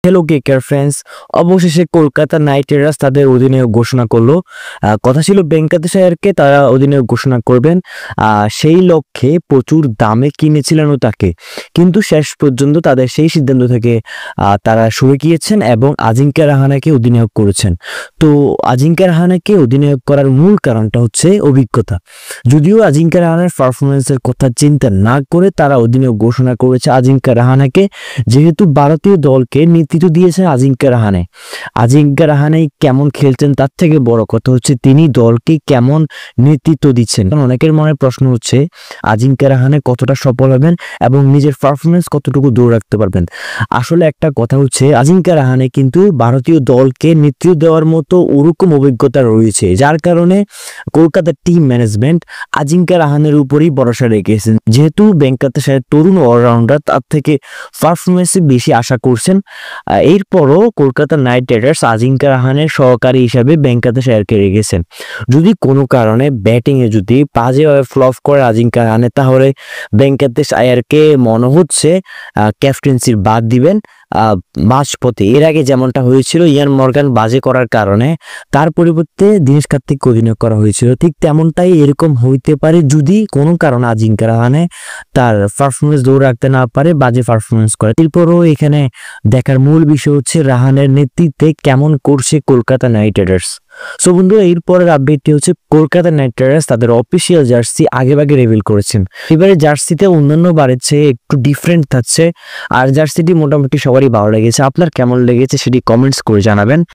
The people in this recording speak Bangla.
হ্যালো কেকেআর ফ্রেন্ডস, অবশেষে কলকাতা নাইট রাইডার্স তাদের অধিনায়ক ঘোষণা করলো। কথা ছিল ভেঙ্কাতেশ আয়ারকে তারা অধিনায়ক ঘোষণা করবেন। সেই লক্ষ্যে প্রচুর দামে কিনেছিলেন তাকে, কিন্তু শেষ পর্যন্ত তাদের সেই সিদ্ধান্ত থেকে তারা সরে গিয়েছেন এবং আজিঙ্কা রাহানেকে অধিনায়ক করেছেন। তো আজিঙ্কা রাহানেকে অধিনায়ক করার মূল কারণটা হচ্ছে অভিজ্ঞতা। যদিও আজিঙ্কা রাহানের পারফরমেন্সের কথা চিন্তা না করে তারা অধিনায়ক ঘোষণা করেছে আজিঙ্কা রাহানেকে, যেহেতু ভারতীয় দলকে নেতৃত্ব দিয়েছে আজিঙ্কা রাহানে। আজিঙ্কা রাহানে কেমন খেলছেন তার থেকে বড় কথা হচ্ছে তিনি দলকে কেমন নেতৃত্ব দিচ্ছেন। অনেকের মনে প্রশ্ন হচ্ছে আজিঙ্কা রাহানে কতটা সফল হবেন এবং নিজের পারফরমেন্স কতটুকু দূর রাখতে পারবেন। আসলে একটা কথা হচ্ছে আজিঙ্কা রাহানে কিন্তু ভারতীয় দলকে নেতৃত্ব দেওয়ার মতো ওরকম অভিজ্ঞতা রয়েছে, যার কারণে কলকাতার টিম ম্যানেজমেন্ট আজিঙ্কা রাহানের উপরেই ভরসা রেখেছেন। যেহেতু ভেঙ্কাতেশ আয়ার তরুণ অলরাউন্ডার, তার থেকে পারফরমেন্সে বেশি আশা করছেন। এরপরও কলকাতা নাইট রাইডার্স আজিঙ্কা রাহানের সহকারী হিসাবে ভেঙ্কাতেশ আয়ারকে রেখেছেন। যদি কোনো কারণে ব্যাটিংয়ে যদি বাজেভাবে ফ্লপ করে আজিঙ্কা রাহানে, তাহলে ভেঙ্কাতেশ আয়ারকে মনে হচ্ছে ক্যাপ্টেন্সির বাদ দিবেন মাঝপথে। এর আগে যেমনটা হয়েছিল ইয়ান মর্গান বাজে করার কারণে তার পরিবর্তে দীনেশ কার্তিককে অধিনায়ক করা হয়েছিল, ঠিক তেমনটাই এরকম হইতে পারে যদি কোনো কারণে আজিঙ্কা রাহানে তার পারফরমেন্স ধরে রাখতে না পারে, বাজে পারফরমেন্স করে। এরপরও এখানে দেখার মূল বিষয় হচ্ছে রাহানের নেতৃত্বে কেমন করছে কলকাতা নাইট রাইডার্স। সো বন্ধু, এরপরের আপডেটটি হচ্ছে কলকাতা নাইট রাইডার্স তাদের অফিসিয়াল জার্সি আগেভাগে রিভিল করেছেন। এবারে জার্সিতে অন্যান্য বারের চেয়ে একটু ডিফারেন্ট থাকছে, আর জার্সিটি মোটামুটি সবারই ভালো লেগেছে। আপনার কেমন লেগেছে সেটি কমেন্টস করে জানাবেন।